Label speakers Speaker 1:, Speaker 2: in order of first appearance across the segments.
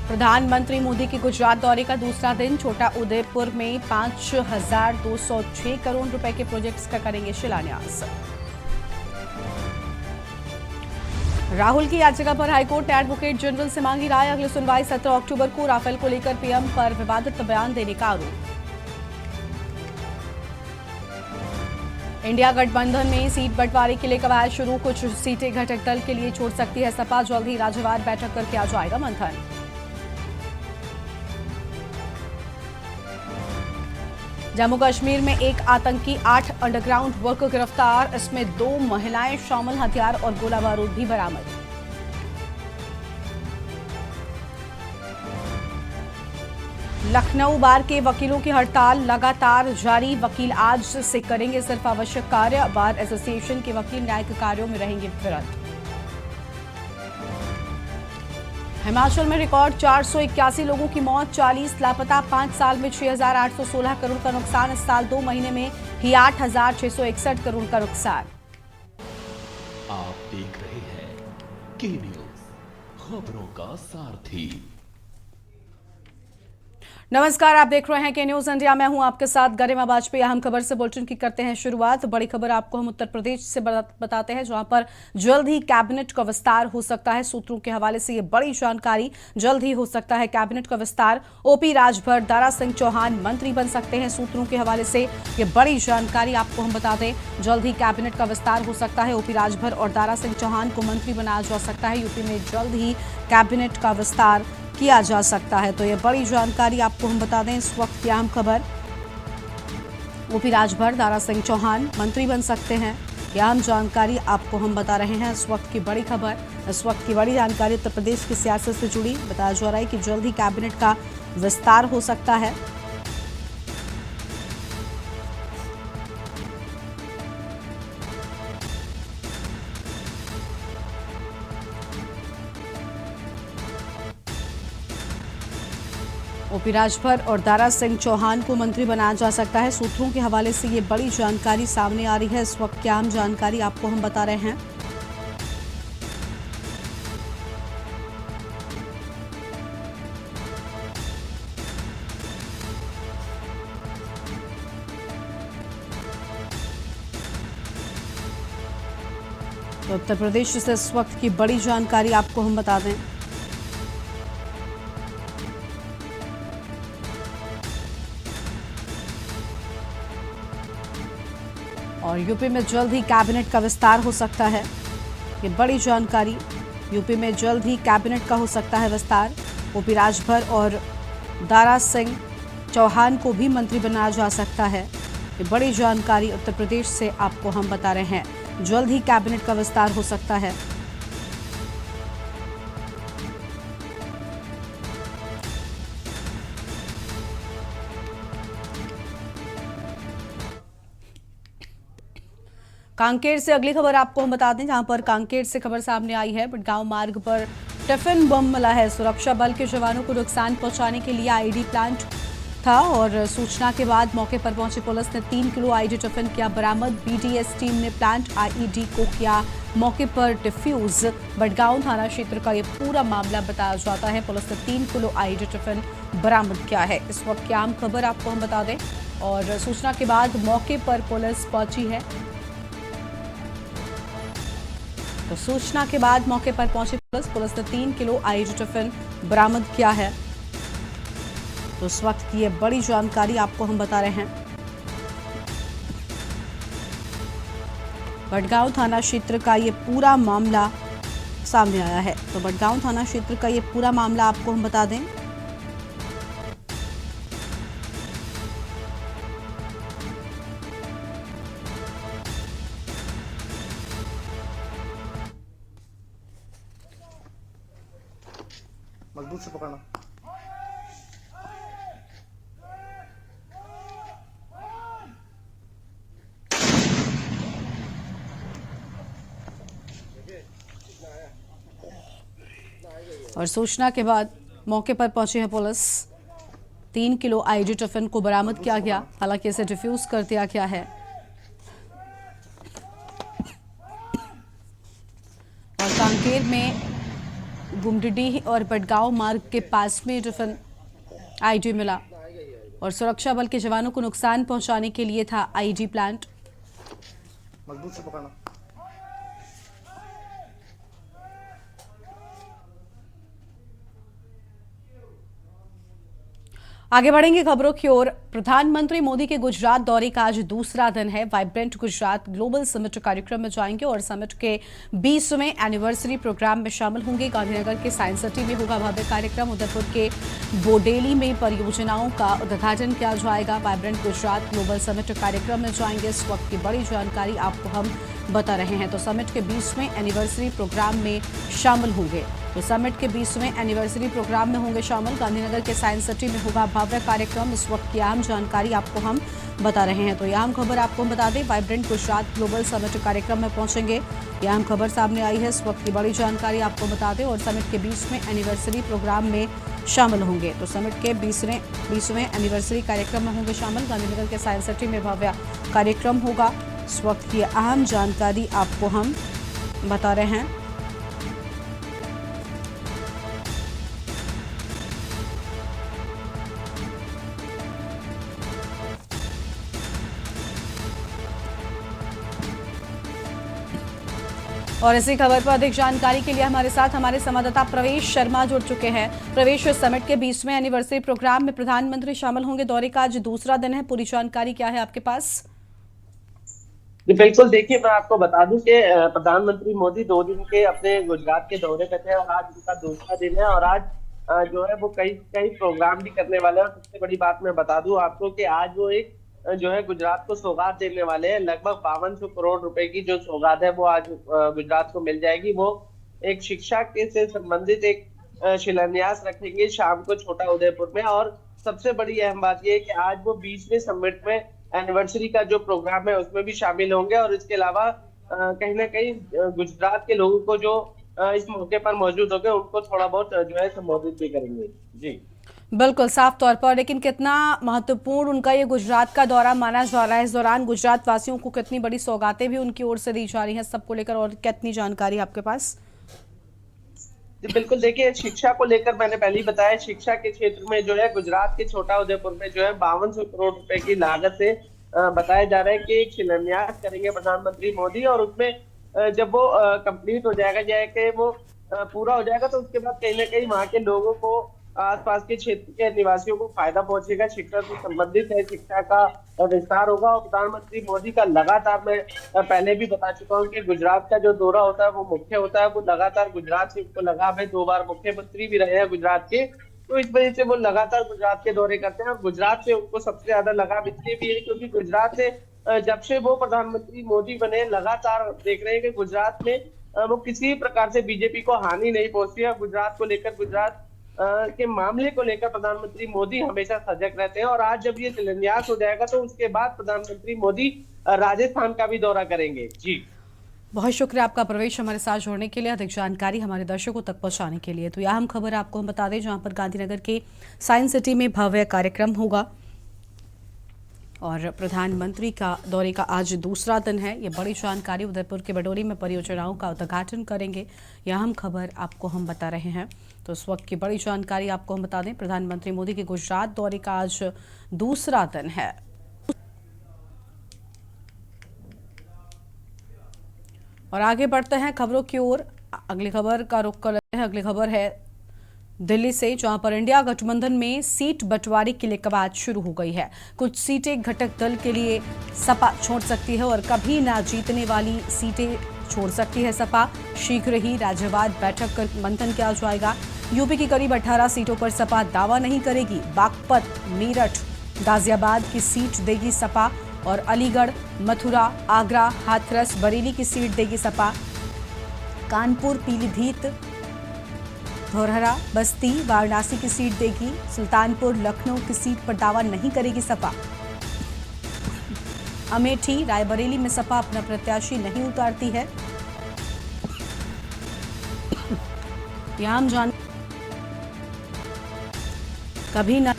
Speaker 1: प्रधानमंत्री मोदी के गुजरात दौरे का दूसरा दिन। छोटा उदेपुर में 5,206 करोड़ रुपए के प्रोजेक्ट्स का करेंगे शिलान्यास। राहुल की याचिका पर हाईकोर्ट ने एडवोकेट जनरल से मांगी राय। अगली सुनवाई 17 अक्टूबर को। राफेल को लेकर पीएम पर विवादित बयान देने का आरोप। इंडिया गठबंधन में सीट बंटवारे के लिए कवायद शुरू। कुछ सीटें घटक दल के लिए छोड़ सकती है सपा। जल्द ही राज्यवार बैठक करके आ जाएगा मंथन। जम्मू कश्मीर में एक आतंकी, 8 अंडरग्राउंड वर्कर गिरफ्तार। इसमें 2 महिलाएं शामिल। हथियार और गोला बारूद भी बरामद। लखनऊ बार के वकीलों की हड़ताल लगातार जारी। वकील आज से करेंगे सिर्फ आवश्यक कार्य। बार एसोसिएशन के वकील न्यायिक कार्यों में रहेंगे विरत। हिमाचल में रिकॉर्ड 481 लोगों की मौत, 40 लापता। 5 साल में 6,816 करोड़ का नुकसान। इस साल 2 महीने में ही 8,661 करोड़ का नुकसान।
Speaker 2: आप देख रहे हैं के न्यूज, खबरों का सारथी।
Speaker 1: नमस्कार, आप देख रहे हैं के न्यूज इंडिया। मैं हूं आपके साथ गरिमा वाजपेयी। अहम खबर से बुलेटिन की करते हैं शुरुआत। बड़ी खबर आपको हम उत्तर प्रदेश से बताते हैं, जहां पर जल्द ही कैबिनेट का विस्तार हो सकता है। सूत्रों के हवाले से ये बड़ी जानकारी। जल्द ही हो सकता है कैबिनेट का विस्तार। ओपी राजभर, दारा सिंह चौहान मंत्री बन सकते हैं। सूत्रों के हवाले से ये बड़ी जानकारी आपको हम बता दें। जल्द ही कैबिनेट का विस्तार हो सकता है। ओपी राजभर और दारा सिंह चौहान को मंत्री बनाया जा सकता है। यूपी में जल्द ही कैबिनेट का विस्तार किया जा सकता है। तो ये बड़ी जानकारी आपको हम बता दें। इस वक्त की अहम खबर, ओपी राजभर, दारा सिंह चौहान मंत्री बन सकते हैं। यह अहम जानकारी आपको हम बता रहे हैं। इस वक्त की बड़ी खबर, इस वक्त की बड़ी जानकारी उत्तर प्रदेश की सियासत से जुड़ी। बताया जा रहा है कि जल्द ही कैबिनेट का विस्तार हो सकता है। ओपी राजभर और दारा सिंह चौहान को मंत्री बनाया जा सकता है। सूत्रों के हवाले से ये बड़ी जानकारी सामने आ रही है। इस वक्त की अहम जानकारी आपको हम बता रहे हैं। तो उत्तर प्रदेश से इस वक्त की बड़ी जानकारी आपको हम बता दें। और यूपी में जल्द ही कैबिनेट का विस्तार हो सकता है। ये बड़ी जानकारी। यूपी में जल्द ही कैबिनेट का हो सकता है विस्तार। ओपी राजभर और दारा सिंह चौहान को भी मंत्री बनाया जा सकता है। ये बड़ी जानकारी उत्तर प्रदेश से आपको हम बता रहे हैं। जल्द ही कैबिनेट का विस्तार हो सकता है। कांकेर से अगली खबर आपको हम बता दें, जहां पर कांकेर से खबर सामने आई है। बटगांव मार्ग पर टिफिन बम मिला है। सुरक्षा बल के जवानों को नुकसान पहुंचाने के लिए आईईडी प्लांट था और सूचना के बाद मौके पर पहुंची पुलिस ने 3 किलो आईईडी टिफिन किया बरामद। बीडीएस टीम ने प्लांट आईईडी को किया मौके पर डिफ्यूज। बटगांव थाना क्षेत्र का ये पूरा मामला बताया जाता है। पुलिस ने 3 किलो आईईडी टिफिन बरामद किया है। इस वक्त की आम खबर आपको हम बता दें, और सूचना के बाद मौके पर पुलिस पहुंची है। तो सूचना के बाद मौके पर पहुंची पुलिस ने 3 किलो आईईडी टिफिन बरामद किया है। तो इस वक्त की ये बड़ी जानकारी आपको हम बता रहे हैं। बटगांव थाना क्षेत्र का ये पूरा मामला सामने आया है। तो बटगांव थाना क्षेत्र का ये पूरा मामला आपको हम बता दें।
Speaker 3: मजबूत से पकड़ना।
Speaker 1: और सूचना के बाद मौके पर पहुंची है पुलिस। 3 किलो आईईडी टिफिन को बरामद किया गया। हालांकि इसे डिफ्यूज कर दिया गया है। और कांकेर में गुमडीडीह और बडगांव मार्ग के पास में टिफिन आईडी मिला और सुरक्षा बल के जवानों को नुकसान पहुंचाने के लिए था आईडी प्लांट।
Speaker 3: मजबूत से पकड़ना।
Speaker 1: आगे बढ़ेंगे खबरों की ओर। प्रधानमंत्री मोदी के गुजरात दौरे का आज दूसरा दिन है। वाइब्रेंट गुजरात ग्लोबल समिट कार्यक्रम में जाएंगे और समिट के 20वें एनिवर्सरी प्रोग्राम में शामिल होंगे। गांधीनगर के साइंस सिटी में होगा भव्य कार्यक्रम। उदयपुर के बोडेली में परियोजनाओं का उद्घाटन किया जाएगा। वाइब्रेंट गुजरात ग्लोबल समिट कार्यक्रम में जाएंगे। इस वक्त की बड़ी जानकारी आपको हम बता रहे हैं। तो समिट के 20वें एनिवर्सरी प्रोग्राम में शामिल होंगे। तो समिट के 20वें एनिवर्सरी प्रोग्राम में होंगे शामिल। गांधीनगर के साइंस सिटी में होगा भव्य कार्यक्रम। इस वक्त की अहम जानकारी आपको हम बता रहे हैं। तो यह अहम खबर आपको हम बता दें, वाइब्रेंट गुजरात ग्लोबल समिट कार्यक्रम में पहुंचेंगे। यह अहम खबर सामने आई है। इस वक्त की बड़ी जानकारी आपको बता दें और समिट के 20वें एनिवर्सरी प्रोग्राम में शामिल होंगे। तो समिट के 20वें एनिवर्सरी कार्यक्रम में होंगे शामिल। गांधीनगर के साइंस सिटी में भव्य कार्यक्रम होगा। इस वक्त की अहम जानकारी आपको हम बता रहे हैं। और इसी खबर पर अधिक जानकारी के लिए हमारे साथ हमारे संवाददाता प्रवेश शर्मा जुड़ चुके हैं। प्रवेश, समिट के 20वें एनिवर्सरी प्रोग्राम में प्रधानमंत्री शामिल होंगे। दौरे का आज दूसरा दिन है, पूरी जानकारी क्या है आपके पास?
Speaker 4: जी बिल्कुल, देखिए मैं आपको बता दूं कि प्रधानमंत्री मोदी 2 दिन के अपने गुजरात के दौरे पे थे और आज उनका दूसरा दिन है और आज जो है वो कई कई प्रोग्राम भी करने वाले हैं। और सबसे बड़ी बात मैं बता दूं आपको कि आज वो एक जो है गुजरात को सौगात देने वाले हैं। लगभग 5200 करोड़ रुपए की जो सौगात है वो आज गुजरात को मिल जाएगी। वो एक शिक्षा के से संबंधित एक शिलान्यास रखेंगे शाम को छोटा उदयपुर में। और सबसे बड़ी अहम बात यह है कि आज वो 20वें समिट में एनिवर्सरी का जो प्रोग्राम है उसमें भी शामिल होंगे। और इसके अलावा कहीं ना कहीं गुजरात के लोगों को जो इस मौके पर मौजूद होंगे उनको थोड़ा बहुत जो है संबोधित भी करेंगे। जी
Speaker 1: बिल्कुल, साफ तौर पर। लेकिन कितना महत्वपूर्ण उनका ये गुजरात का दौरा माना जा रहा है? इस दौरान गुजरात वासियों को कितनी बड़ी सौगातें भी उनकी ओर से दी जा रही हैं, सबको लेकर और कितनी जानकारी आपके पास?
Speaker 4: बिल्कुल, देखिए शिक्षा को लेकर मैंने पहले ही बताया, शिक्षा के क्षेत्र में जो है गुजरात के छोटा उदयपुर में जो है 5200 करोड़ रुपए की लागत से बताया जा रहा है कि एक शिलान्यास करेंगे प्रधानमंत्री मोदी। और उसमें जब वो कंप्लीट हो जाएगा वो पूरा हो जाएगा तो उसके बाद कहीं ना कहीं वहाँ के लोगों को, आसपास के क्षेत्र के निवासियों को फायदा पहुंचेगा। शिक्षा से संबंधित है, शिक्षा का विस्तार होगा। और प्रधानमंत्री मोदी का लगातार, मैं पहले भी बता चुका हूं कि गुजरात का जो दौरा होता है वो मुख्य होता है। वो लगातार गुजरात से उनको लगाव है, 2 बार मुख्यमंत्री भी रहे हैं गुजरात के, तो इस वजह से वो लगातार गुजरात के दौरे करते हैं। और गुजरात से उनको सबसे ज्यादा लगाव इसलिए भी है क्योंकि गुजरात से जब से वो प्रधानमंत्री मोदी बने लगातार देख रहे हैं कि गुजरात में वो किसी प्रकार से बीजेपी को हानि नहीं पहुंचती है। गुजरात को लेकर, गुजरात के मामले को लेकर प्रधानमंत्री मोदी हमेशा सजग रहते हैं। और आज जब ये शिलान्यास हो जाएगा तो उसके बाद प्रधानमंत्री मोदी राजस्थान का भी दौरा करेंगे। जी
Speaker 1: बहुत शुक्रिया आपका प्रवेश, हमारे साथ जोड़ने के लिए, अधिक जानकारी हमारे दर्शकों तक पहुंचाने के लिए। तो यह अहम खबर आपको हम बता दें, जहां पर गांधीनगर के साइंस सिटी में भव्य कार्यक्रम होगा और प्रधानमंत्री का दौरे का आज दूसरा दिन है। ये बड़ी जानकारी। उदयपुर के बडोली में परियोजनाओं का उद्घाटन करेंगे। यह अहम खबर आपको हम बता रहे हैं। तो इस वक्त की बड़ी जानकारी आपको हम बता दें, प्रधानमंत्री मोदी के गुजरात दौरे का आज दूसरा दिन है। और आगे बढ़ते हैं खबरों की ओर। अगली खबर का रुख कर रहे हैं। अगली खबर है दिल्ली से, जहां पर इंडिया गठबंधन में सीट बंटवारे की कवायद शुरू हो गई है। कुछ सीटें घटक दल के लिए सपा छोड़ सकती है और कभी ना जीतने वाली सीटें छोड़ सकती है सपा। शीघ्र ही राज्यवार बैठक कर मंथन किया जाएगा। यूपी की करीब 18 सीटों पर सपा दावा नहीं करेगी। बागपत, मेरठ, गाजियाबाद की सीट देगी सपा और अलीगढ़, मथुरा, आगरा, हाथरस, बरेली की सीट देगी सपा। कानपुर, पीलीभीत, धौरहरा, बस्ती, वाराणसी की सीट देगी। सुल्तानपुर, लखनऊ की सीट पर दावा नहीं करेगी सपा। अमेठी, रायबरेली में सपा अपना प्रत्याशी नहीं उतारती है। यहां हम जान कभी न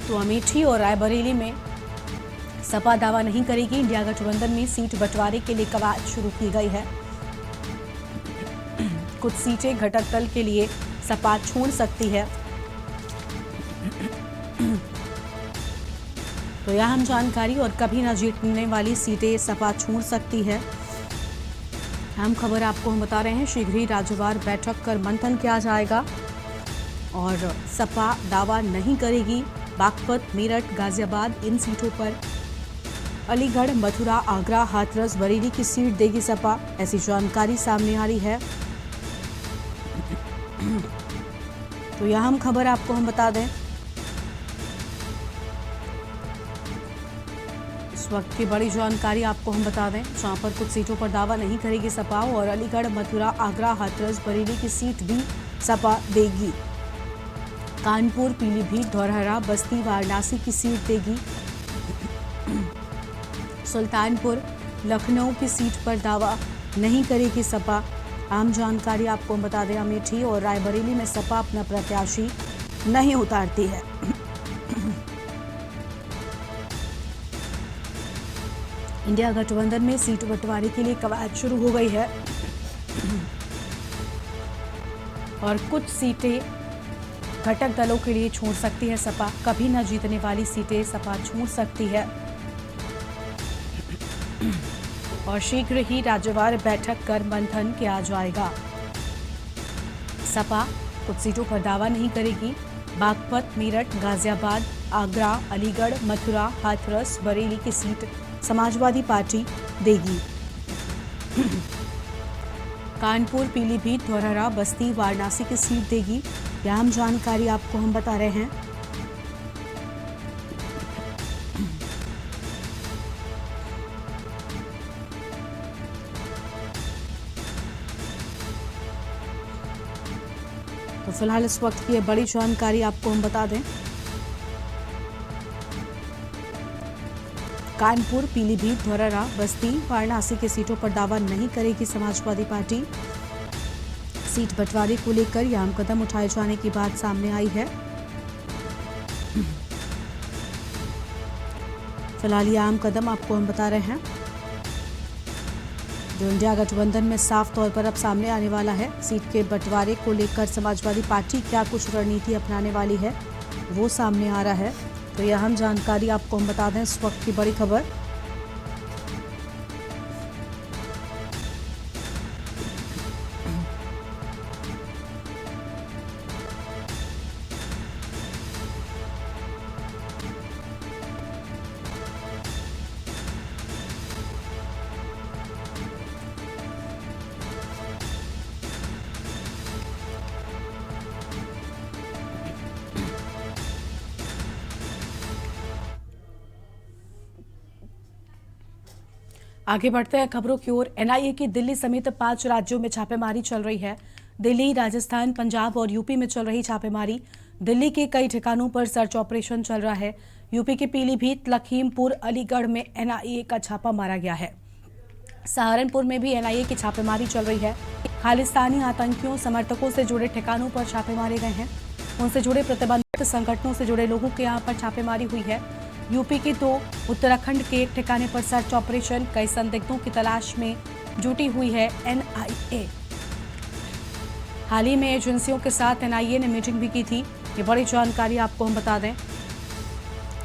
Speaker 1: तो अमेठी और रायबरेली में सपा दावा नहीं करेगी। इंडिया गठबंधन में सीट बंटवारे के लिए कवायद शुरू की गई है। कुछ सीटें घटक दल के लिए सपा छोड़ सकती है। तो यह अहम जानकारी और कभी न जीतने वाली सीटें सपा छोड़ सकती है। अहम खबर आपको हम बता रहे हैं, शीघ्र ही राज्यवार बैठक कर मंथन किया जाएगा और सपा दावा नहीं करेगी। बागपत, मेरठ, गाजियाबाद इन सीटों पर, अलीगढ़, मथुरा, आगरा, हाथरस, बरेली की सीट देगी सपा, ऐसी जानकारी सामने आ रही है। तो यह अहम खबर आपको हम बता दें, इस वक्त की बड़ी जानकारी आपको हम बता दें, जहां पर कुछ सीटों पर दावा नहीं करेगी सपा और अलीगढ़, मथुरा, आगरा, हाथरस, बरेली की सीट भी सपा देगी। कानपुर, पीलीभीत, धौरहरा, बस्ती, वाराणसी की सीट देगी। सुल्तानपुर, लखनऊ की सीट पर दावा नहीं करेगी सपा। आम जानकारी आपको हम बता दें, अमेठी और रायबरेली में सपा अपना प्रत्याशी नहीं उतारती है। इंडिया गठबंधन में सीट बंटवारे के लिए कवायद शुरू हो गई है और कुछ सीटें घटक दलों के लिए छोड़ सकती है सपा। कभी न जीतने वाली सीटें सपा छोड़ सकती है और शीघ्र ही राज्यवार बैठक कर मंथन किया जाएगा। सपा कुछ सीटों पर दावा नहीं करेगी। बागपत, मेरठ, गाजियाबाद, आगरा, अलीगढ़, मथुरा, हाथरस, बरेली की सीट समाजवादी पार्टी देगी। कानपुर, पीलीभीत, धौरहरा, बस्ती, वाराणसी की सीट देगी। यह अहम जानकारी आपको हम बता रहे हैं। तो फिलहाल इस वक्त की ये बड़ी जानकारी आपको हम बता दें, कानपुर, पीलीभीत, धौरहरा, बस्ती, वाराणसी की सीटों पर दावा नहीं करेगी समाजवादी पार्टी। सीट बंटवारे को लेकर यह अहम कदम उठाए जाने की बात सामने आई है। फिलहाल यह अहम कदम आपको हम बता रहे हैं, जो इंडिया गठबंधन में साफ तौर पर अब सामने आने वाला है। सीट के बंटवारे को लेकर समाजवादी पार्टी क्या कुछ रणनीति अपनाने वाली है, वो सामने आ रहा है। तो यह अहम जानकारी आपको हम बता दें, इस वक्त की बड़ी खबर। आगे बढ़ते हैं खबरों की ओर। एनआईए की दिल्ली समेत 5 राज्यों में छापेमारी चल रही है। दिल्ली, राजस्थान, पंजाब और यूपी में चल रही छापेमारी। दिल्ली के कई ठिकानों पर सर्च ऑपरेशन चल रहा है। यूपी के पीलीभीत, लखीमपुर, अलीगढ़ में एनआईए का छापा मारा गया है। सहारनपुर में भी एनआईए की छापेमारी चल रही है। खालिस्तानी आतंकियों समर्थकों से जुड़े ठिकानों पर छापे मारे गए हैं। उनसे जुड़े प्रतिबंधित संगठनों से जुड़े लोगों के यहाँ पर छापेमारी हुई है। यूपी के 2, उत्तराखंड के एक ठिकाने पर सर्च ऑपरेशन। कई संदिग्धों की तलाश में जुटी हुई है एनआईए। हाल ही में एजेंसियों के साथ एनआईए ने मीटिंग भी की थी। ये बड़ी जानकारी आपको हम बता दें।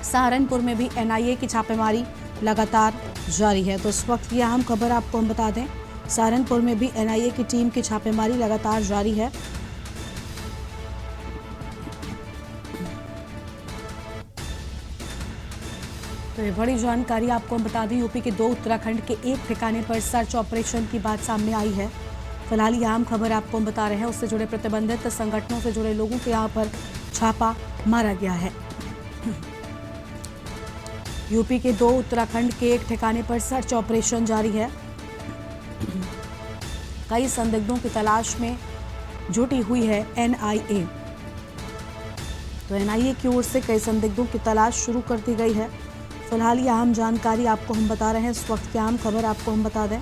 Speaker 1: सहारनपुर में भी एनआईए की छापेमारी लगातार जारी है। तो इस वक्त की अहम खबर आपको हम बता दें, सहारनपुर में भी एनआईए की टीम की छापेमारी लगातार जारी है। तो ये बड़ी जानकारी आपको हम बता दें, यूपी के 2, उत्तराखंड के एक ठिकाने पर सर्च ऑपरेशन की बात सामने आई है। फिलहाल ये अहम खबर आपको हम बता रहे हैं, उससे जुड़े प्रतिबंधित संगठनों से जुड़े लोगों के यहाँ पर छापा मारा गया है। यूपी के 2, उत्तराखंड के एक ठिकाने पर सर्च ऑपरेशन जारी है। कई संदिग्धों की तलाश में जुटी हुई है एनआईए। तो एनआईए की ओर से कई संदिग्धों की तलाश शुरू कर दी गई है। फिलहाल ये अहम जानकारी आपको हम बता रहे हैं, इस वक्त की अहम खबर आपको हम बता दें।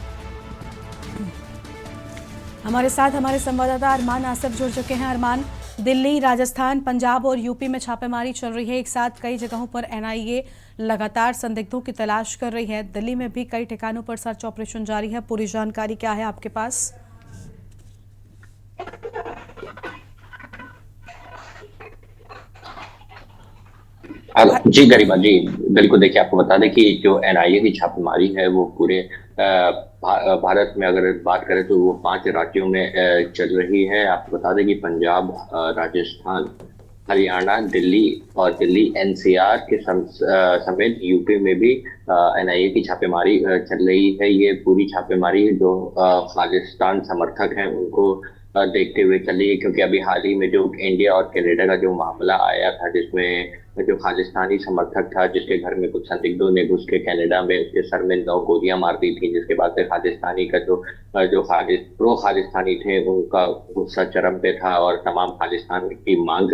Speaker 1: हमारे साथ हमारे संवाददाता अरमान आसिफ जुड़ चुके हैं। अरमान, दिल्ली, राजस्थान, पंजाब और यूपी में छापेमारी चल रही है। एक साथ कई जगहों पर एनआईए लगातार संदिग्धों की तलाश कर रही है। दिल्ली में भी कई ठिकानों पर सर्च ऑपरेशन जारी है। पूरी जानकारी क्या है आपके पास?
Speaker 5: जी गरिमा जी, बिल्कुल। देखिए, आपको बता दें कि जो एनआईए की छापेमारी है वो पूरे भारत में अगर बात करें तो वो 5 राज्यों में चल रही है। आपको बता दें कि पंजाब, राजस्थान, हरियाणा, दिल्ली और दिल्ली एनसीआर के समेत यूपी में भी एनआईए की छापेमारी चल रही है। ये पूरी छापेमारी जो खालिस्तान समर्थक हैं उनको देखते हुए चल रही है, क्योंकि अभी हाल ही में जो इंडिया और कनाडा का जो मामला आया था, जिसमें जो खालिस्तानी समर्थक था जिसके घर में कुछ संदिग्धों ने घुस के कनाडा में उसके सर में 9 गोलियां मार दी थी, जिसके बाद से खालिस्तानी का जो प्रो खालिस्तानी थे उनका गुस्सा चरम पे था और तमाम खालिस्तान की मांग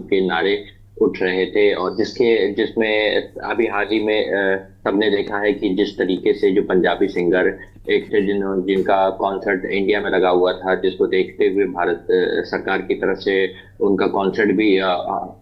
Speaker 5: के नारे उठ रहे थे। और जिसमें अभी हाल ही में सबने देखा है कि जिस तरीके से जो पंजाबी सिंगर एक थे जिनका कॉन्सर्ट इंडिया में लगा हुआ था, जिसको देखते हुए भारत सरकार की तरफ से उनका कॉन्सर्ट भी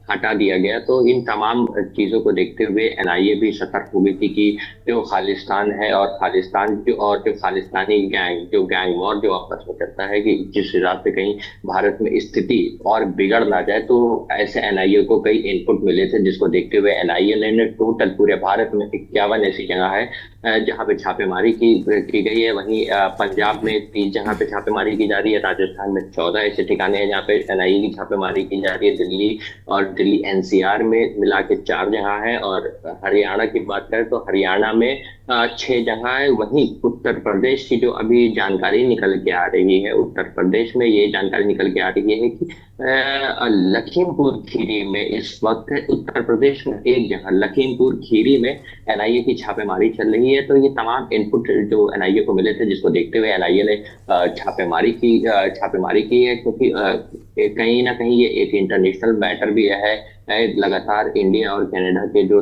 Speaker 5: हटा दिया गया। तो इन तमाम चीजों को देखते हुए एनआईए भी सतर्क हो गई थी कि जो खालिस्तान है और जो खालिस्तानी गैंग वॉर जो आपस में चलता है, कि जिस हिसाब से कहीं भारत में स्थिति और बिगड़ ना जाए, तो ऐसे एनआईए को कई इनपुट मिले थे, जिसको देखते हुए एनआईए ने टोटल पूरे भारत में 51 ऐसी जगह है जहां पे छापेमारी की गई है। वहीं पंजाब में 30 जगह पे छापेमारी की जा रही है, राजस्थान में 14 ऐसे ठिकाने हैं जहाँ पे एनआईए की छापेमारी की जा रही है, दिल्ली एनसीआर में मिला के 4 जगह है। और हरियाणा की बात करें तो हरियाणा में 6 जगह है। वहीं उत्तर प्रदेश की जो अभी जानकारी निकल के आ रही है, उत्तर प्रदेश में ये जानकारी निकल के आ रही है कि लखीमपुर खीरी में इस वक्त उत्तर प्रदेश में 1 जगह लखीमपुर खीरी में एनआईए की छापेमारी चल रही है। तो ये तमाम इनपुट जो एनआईए को मिले थे, जिसको देखते हुए एनआईए ने छापेमारी की है, क्योंकि कहीं ना कहीं ये एक इंटरनेशनल मैटर भी है। लगातार इंडिया और कनाडा के जो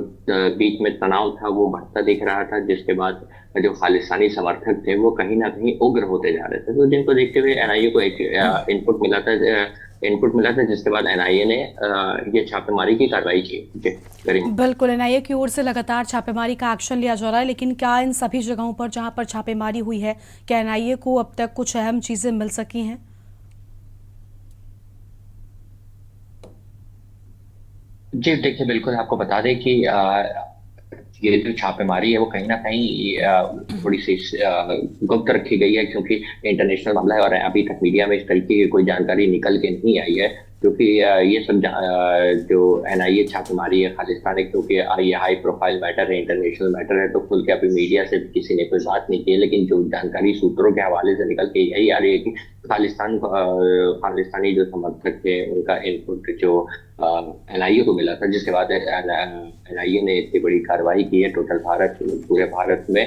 Speaker 5: बीच में तनाव था वो बढ़ता दिख रहा था, जिसके बाद जो खालिस्तानी समर्थक थे वो कहीं ना कहीं उग्र होते जा रहे थे। तो जिनको देखते हुए एनआईए को एक इनपुट मिला था, जिसके बाद एनआईए ने ये छापेमारी की कार्रवाई की।
Speaker 1: बिल्कुल, एनआईए की ओर से लगातार छापेमारी का एक्शन लिया जा रहा है, लेकिन क्या इन सभी जगहों पर जहां पर छापेमारी हुई है, क्या एनआईए को अब तक कुछ अहम चीजें मिल सकी हैं?
Speaker 5: जी देखिए, बिल्कुल आपको बता दें कि ये जो छापेमारी है वो कहीं ना कहीं थोड़ी सी गुप्त रखी गई है, क्योंकि इंटरनेशनल मामला है और अभी तक मीडिया में इस तरीके की कोई जानकारी निकल के नहीं आई है। क्योंकि ये सब जो एनआईए छापेमारी है खालिस्तान है, क्योंकि ये हाई प्रोफाइल मैटर है, इंटरनेशनल मैटर है, तो खुल के अभी मीडिया से किसी ने कोई बात नहीं की है। लेकिन जो जानकारी सूत्रों के हवाले से निकल के यही आ रही है कि खालिस्तानी जो समर्थक थे उनका इनपुट जो एनआईए को मिला था, जिसके बाद एनआईए ने इतनी बड़ी कार्रवाई की है। टोटल पूरे भारत में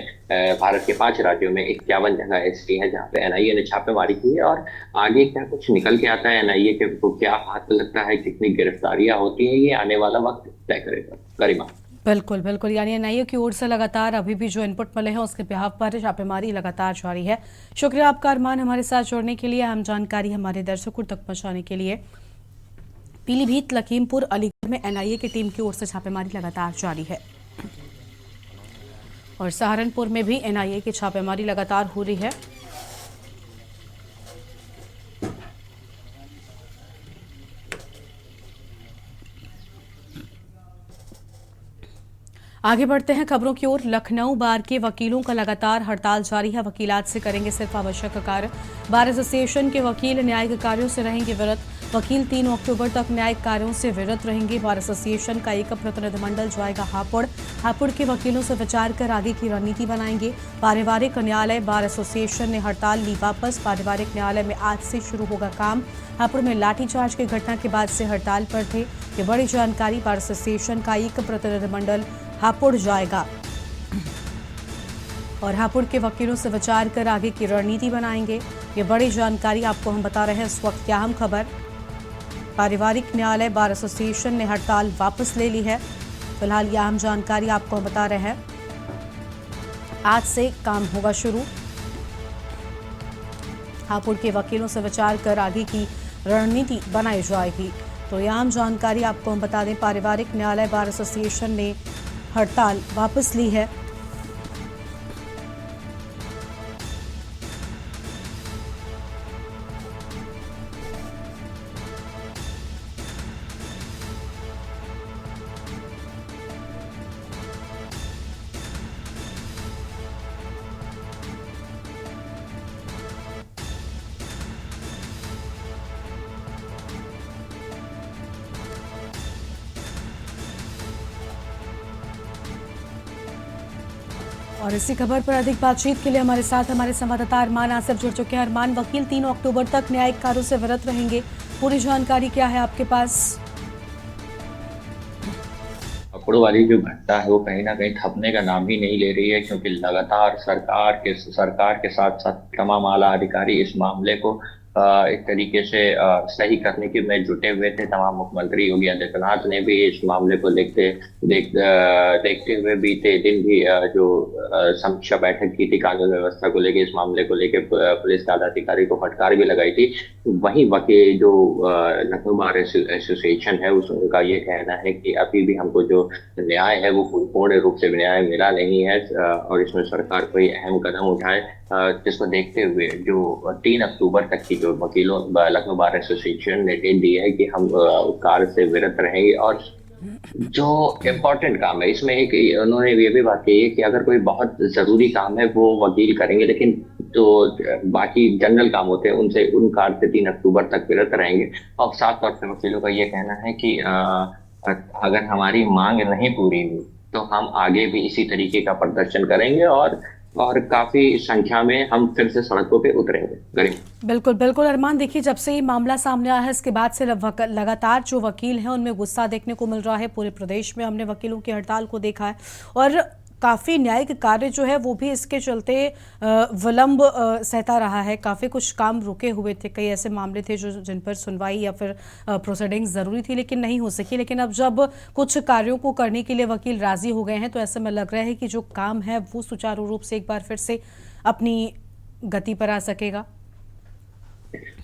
Speaker 5: भारत के 5 राज्यों में 51 जगह ऐसी है जहाँ पे एनआईए ने छापेमारी की है। और आगे क्या कुछ निकल के आता है, एनआईए के को क्या हाथ लगता है, कितनी गिरफ्तारियां होती हैं, ये आने वाला वक्त तय करेगा। गरिमा।
Speaker 1: बिल्कुल बिल्कुल, यानी एनआईए की ओर से लगातार अभी भी जो इनपुट मिले हैं उसके बिहाफ पर छापेमारी लगातार जारी है। शुक्रिया आपका अरमान, हमारे साथ जुड़ने के लिए, अहम जानकारी हमारे दर्शकों तक पहुंचाने के लिए। पीलीभीत, लखीमपुर, अलीगढ़ में एनआईए की टीम की ओर से छापेमारी लगातार जारी है और सहारनपुर में भी एनआईए की छापेमारी लगातार हो रही है। आगे बढ़ते हैं खबरों की ओर। लखनऊ बार के वकीलों का लगातार हड़ताल जारी है। वकील आज से करेंगे सिर्फ आवश्यक कार्य। बार एसोसिएशन के वकील न्यायिक कार्यों से रहेंगे विरत। वकील 3 अक्टूबर तक न्यायिक कार्यों से विरत रहेंगे। बार एसोसिएशन का एक प्रतिनिधिमंडल जाएगा हापुड़ के वकीलों से विचार कर आगे की रणनीति बनाएंगे। पारिवारिक न्यायालय बार एसोसिएशन ने हड़ताल ली वापस। पारिवारिक न्यायालय में आज से शुरू होगा काम। हापुड़ में लाठीचार्ज की घटना के बाद से हड़ताल पर थे। ये बड़ी जानकारी। बार एसोसिएशन का एक प्रतिनिधिमंडल हापुड़ जाएगा और हापुड़ के वकीलों से विचार कर आगे की रणनीति बनाएंगे। ये बड़ी जानकारी आपको हम बता रहे हैं इस वक्त की अहम खबर। पारिवारिक न्यायालय बार एसोसिएशन ने हड़ताल वापस ले ली है। फिलहाल ये अहम जानकारी आपको हम बता रहे हैं। आज से काम होगा शुरू। हापुड़ के वकीलों से विचार कर आगे की रणनीति बनाई जाएगी। तो यह अहम जानकारी आपको हम बता दें, पारिवारिक न्यायालय बार एसोसिएशन ने हड़ताल वापस ली है। और इसी खबर पर अधिक बातचीत के लिए हमारे साथ हमारे संवाददाता अरमान आसिफ जुड़ चुके हैं। अरमान, वकील 3 अक्टूबर तक न्यायिक कार्यों से विरत रहेंगे, पूरी जानकारी क्या है आपके पास?
Speaker 5: पकड़ों वाली जो घटना है वो कहीं ना कहीं थमने का नाम ही नहीं ले रही है, क्योंकि लगातार सरकार के साथ साथ तमाम आला अधिकारी इस मामले को एक तरीके से सही करने की में जुटे हुए थे। तमाम मुख्यमंत्री योगी आदित्यनाथ ने भी इस मामले को देखते हुए बीते दिन भी जो समीक्षा बैठक की थी कानून व्यवस्था को लेकर, इस मामले को लेकर पुलिस पदाधिकारी को फटकार भी लगाई थी। वहीं वकील जो लखनऊ बार एसोसिएशन है उनका ये कहना है कि अभी भी हमको जो न्याय है वो पूर्ण रूप से न्याय मिला नहीं है और इसमें सरकार कोई अहम कदम उठाए, जिसको देखते हुए जो 3 अक्टूबर तक की जो वकीलों लखनऊ बार एसोसिएशन ने डेट दी है कि हम कार्य से विरत रहेंगे। और जो इम्पोर्टेंट काम है इसमें एक उन्होंने ये भी बात कही है कि अगर कोई बहुत जरूरी काम है वो वकील करेंगे, लेकिन जो बाकी जनरल काम होते हैं उन कार्य से 3 अक्टूबर तक विरत रहेंगे। और साथ तौर पर वकीलों का ये कहना है कि अगर हमारी मांग नहीं पूरी हुई तो हम आगे भी इसी तरीके का प्रदर्शन करेंगे और काफी संख्या में हम फिर से सड़कों पे उतरेंगे।
Speaker 1: बिल्कुल बिल्कुल अरमान, देखिए जब से ये मामला सामने आया है इसके बाद से लगातार जो वकील हैं उनमें गुस्सा देखने को मिल रहा है। पूरे प्रदेश में हमने वकीलों की हड़ताल को देखा है और काफ़ी न्यायिक कार्य जो है वो भी इसके चलते विलंब सहता रहा है। काफ़ी कुछ काम रुके हुए थे, कई ऐसे मामले थे जिन पर सुनवाई या फिर प्रोसीडिंग्स ज़रूरी थी लेकिन नहीं हो सकी। लेकिन अब जब कुछ कार्यों को करने के लिए वकील राजी हो गए हैं तो ऐसे में लग रहा है कि जो काम है वो सुचारू रूप से एक बार फिर से अपनी गति पर आ सकेगा।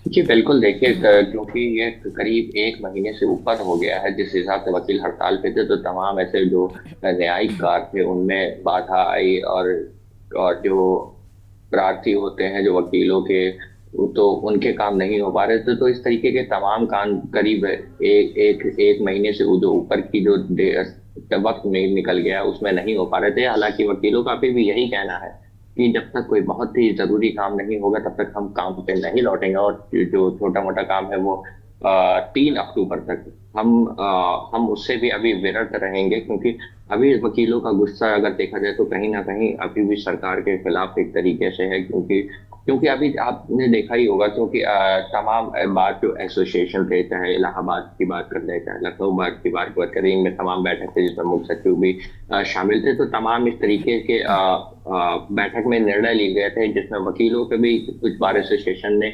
Speaker 5: जी बिल्कुल, देखिए क्योंकि ये करीब 1 महीने से ऊपर हो गया है जिस हिसाब से वकील हड़ताल पे थे, तो तमाम ऐसे जो न्यायिक कार्य थे उनमें बाधा आई और जो प्रार्थी होते हैं जो वकीलों के तो उनके काम नहीं हो पा रहे थे। तो इस तरीके के तमाम काम करीब एक महीने से जो ऊपर की जो वक्त में निकल गया उसमें नहीं हो पा रहे थे। हालांकि वकीलों का भी यही कहना है कि जब तक कोई बहुत ही जरूरी काम नहीं होगा तब तक हम काम पे नहीं लौटेंगे और जो छोटा मोटा काम है वो 3 अक्टूबर तक हम उससे भी अभी विरत रहेंगे, क्योंकि अभी वकीलों का गुस्सा अगर देखा जाए तो कहीं ना कहीं अभी भी सरकार के खिलाफ एक तरीके से है, क्योंकि अभी आपने देखा ही होगा क्योंकि तमाम बात जो एसोसिएशन थे, चाहे इलाहाबाद की बात कर ले चाहे लखनऊ बार की बात करें, इनमें तमाम बैठक थे जिसमें मुख्य सचिव भी शामिल थे। तो तमाम इस तरीके के बैठक में निर्णय लिए गए थे जिसमें वकीलों के भी कुछ बार एसोसिएशन ने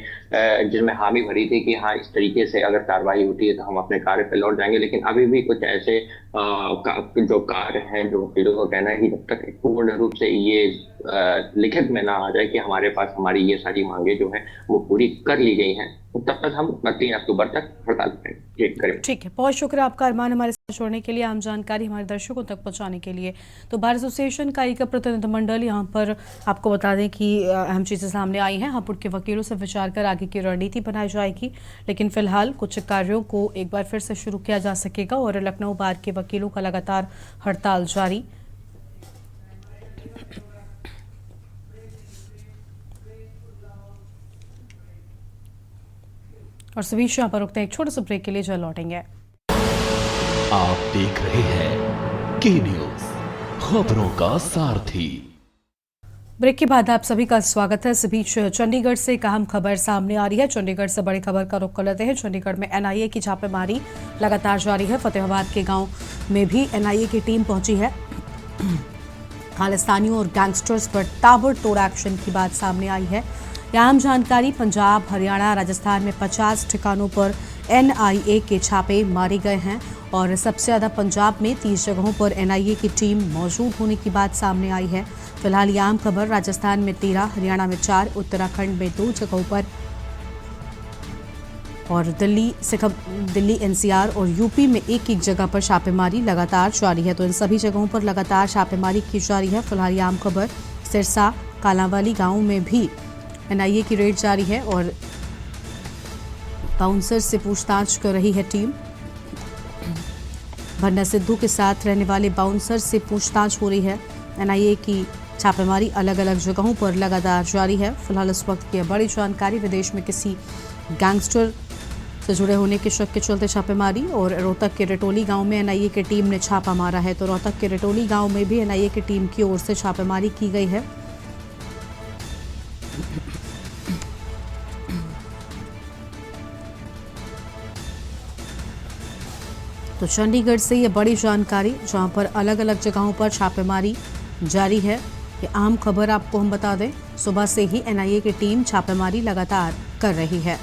Speaker 5: जिसमें हामी भरी थी कि हाँ इस तरीके से अगर कार्रवाई होती है तो हम अपने कार्य पे लौट जाएंगे। लेकिन अभी भी कुछ ऐसे जो कार्य हैं जो वकीलों को कहना है कि जब तक पूर्ण रूप से ये लिखित में ना आ जाए कि हमारे पास हमारी ये सारी मांगे जो है वो पूरी कर ली गई हैं, तो तब तक हम 3 अक्टूबर तक हड़ताल करेंगे।
Speaker 1: ठीक है, बहुत शुक्रिया आपका अरमान हमारे साथ जोड़ने के लिए, आम जानकारी हमारे दर्शकों तक पहुंचाने के लिए। तो बार एसोसिएशन का एक प्रतिनिधिमंडल यहाँ पर आपको बता दें कि अहम चीज़ें सामने आई हैं। हापुड़ के वकीलों से विचार कर आगे की रणनीति बनाई जाएगी, लेकिन फिलहाल कुछ कार्यों को एक बार फिर से शुरू किया जा सकेगा और लखनऊ बार के वकीलों का लगातार हड़ताल जारी। और सभी यहाँ पर रुकते हैं एक छोटे से ब्रेक के लिए, जल्द लौटेंगे।
Speaker 2: आप देख रहे हैं के न्यूज़, खबरों का सारथी।
Speaker 1: ब्रेक के बाद आप सभी का स्वागत है। इस बीच चंडीगढ़ से एक अहम खबर सामने आ रही है। चंडीगढ़ से बड़ी खबर का रुख कर लेते हैं। चंडीगढ़ में एनआईए की छापेमारी लगातार जारी है। फतेहाबाद के गांव में भी एनआईए की टीम पहुंची है। खालिस्तानियों और गैंगस्टर्स पर ताबड़तोड़ एक्शन की बात सामने आई है। यह अहम जानकारी, पंजाब, हरियाणा, राजस्थान में 50 ठिकानों पर एनआईए के छापे मारे गए हैं और सबसे ज़्यादा पंजाब में 30 जगहों पर एनआईए की टीम मौजूद होने की बात सामने आई है। फिलहाल यह आम खबर, राजस्थान में 13, हरियाणा में 4, उत्तराखंड में 2 जगहों पर और दिल्ली एनसीआर और यूपी में एक एक जगह पर छापेमारी लगातार जारी है। तो इन सभी जगहों पर लगातार छापेमारी की जा रही है। फिलहाल ये आम खबर सिरसा कालांवाली गांव में भी एनआईए की रेड जारी है और बाउंसर से पूछताछ कर रही है टीम। भन्ना सिद्धू के साथ रहने वाले बाउंसर से पूछताछ हो रही है। एनआईए की छापेमारी अलग अलग जगहों पर लगातार जारी है। फिलहाल इस वक्त की बड़ी जानकारी, विदेश में किसी गैंगस्टर से जुड़े होने के शक के चलते छापेमारी। और रोहतक के रटोली गांव में एनआईए की टीम ने छापा मारा है। तो रोहतक के रटोली गांव में भी एनआईए की टीम की ओर से छापेमारी की गई है। तो चंडीगढ़ से ये बड़ी जानकारी, जहां पर अलग अलग जगहों पर छापेमारी जारी है। ये आम खबर आपको हम बता दें, सुबह से ही एनआईए की टीम छापेमारी लगातार कर रही है।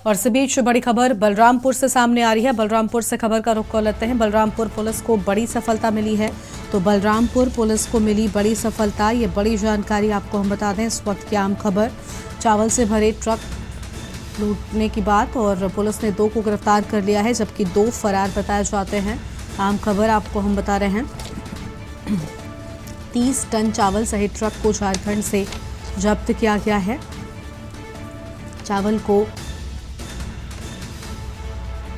Speaker 1: और इस बीच बड़ी खबर बलरामपुर से सामने आ रही है। बलरामपुर से खबर का रुख कर लेते हैं। बलरामपुर पुलिस को बड़ी सफलता मिली है। तो बलरामपुर पुलिस को मिली बड़ी सफलता, ये बड़ी जानकारी आपको हम बता दें। इस वक्त की आम खबर, चावल से भरे ट्रक लूटने की बात, और पुलिस ने 2 को गिरफ्तार कर लिया है, जबकि 2 फरार बताए जाते हैं। आम खबर आपको हम बता रहे हैं। 30 टन चावल सहित ट्रक को झारखंड से जब्त किया गया है। चावल को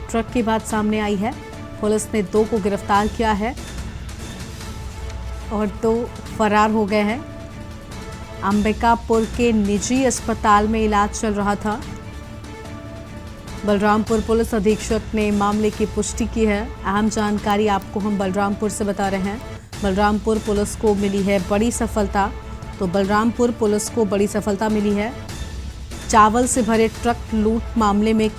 Speaker 1: ट्रक की बात सामने आई है। पुलिस ने 2 को गिरफ्तार किया है और 2 फरार हो गए हैं। अंबिकापुर के निजी अस्पताल में इलाज चल रहा था। बलरामपुर पुलिस अधीक्षक ने मामले की पुष्टि की है। अहम जानकारी आपको हम बलरामपुर से बता रहे हैं। बलरामपुर पुलिस को मिली है बड़ी सफलता। तो बलरामपुर पुलिस को बड़ी सफलता मिली है। चावल से भरे ट्रक लूट मामले में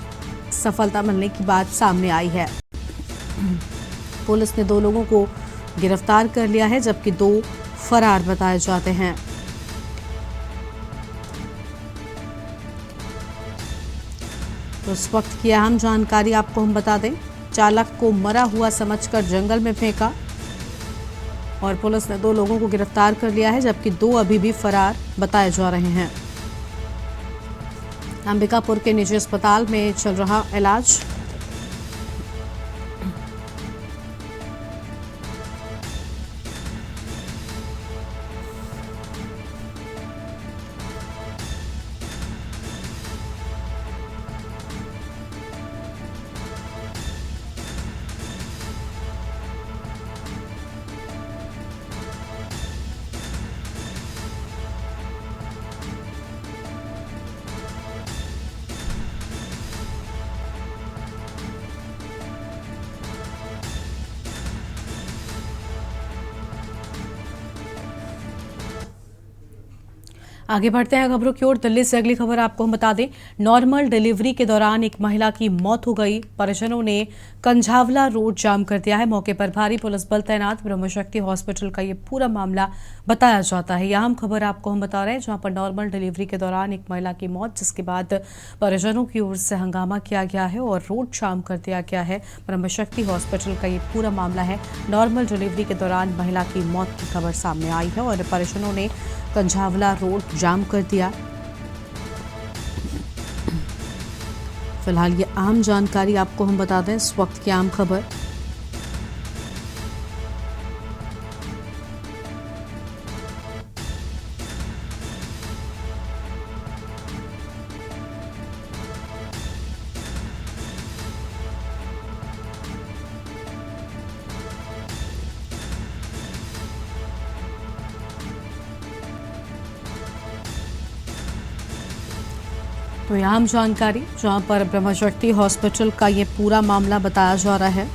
Speaker 1: सफलता मिलने की बात सामने आई है। पुलिस ने 2 लोगों को गिरफ्तार कर लिया है, जबकि 2 फरार बताए जाते हैं। तो इस वक्त की अहम जानकारी आपको हम बता दें। चालक को मरा हुआ समझकर जंगल में फेंका और पुलिस ने 2 लोगों को गिरफ्तार कर लिया है, जबकि 2 अभी भी फरार बताए जा रहे हैं। अंबिकापुर के निजी अस्पताल में चल रहा इलाज। आगे बढ़ते हैं खबरों की ओर। दिल्ली से अगली खबर आपको हम बता दें। नॉर्मल डिलीवरी के दौरान एक महिला की मौत हो गई। परिजनों ने कंझावला रोड जाम कर दिया है। मौके पर भारी पुलिस बल तैनात। ब्रह्मशक्ति हॉस्पिटल का ये पूरा मामला बताया जाता है। यह अहम खबर आपको हम बता रहे हैं, जहां पर नॉर्मल डिलीवरी के दौरान एक महिला की मौत, जिसके बाद परिजनों की ओर से हंगामा किया गया है और रोड जाम कर दिया गया है। ब्रह्मशक्ति हॉस्पिटल का ये पूरा मामला है। नॉर्मल डिलीवरी के दौरान महिला की मौत की खबर सामने आई है और परिजनों ने कंझावला रोड जाम कर दिया। फिलहाल ये आम जानकारी आपको हम बता दें। इस वक्त की आम खबर, तो यह आम जानकारी, जहां पर ब्रह्मशक्ति हॉस्पिटल का ये पूरा मामला बताया जा रहा है।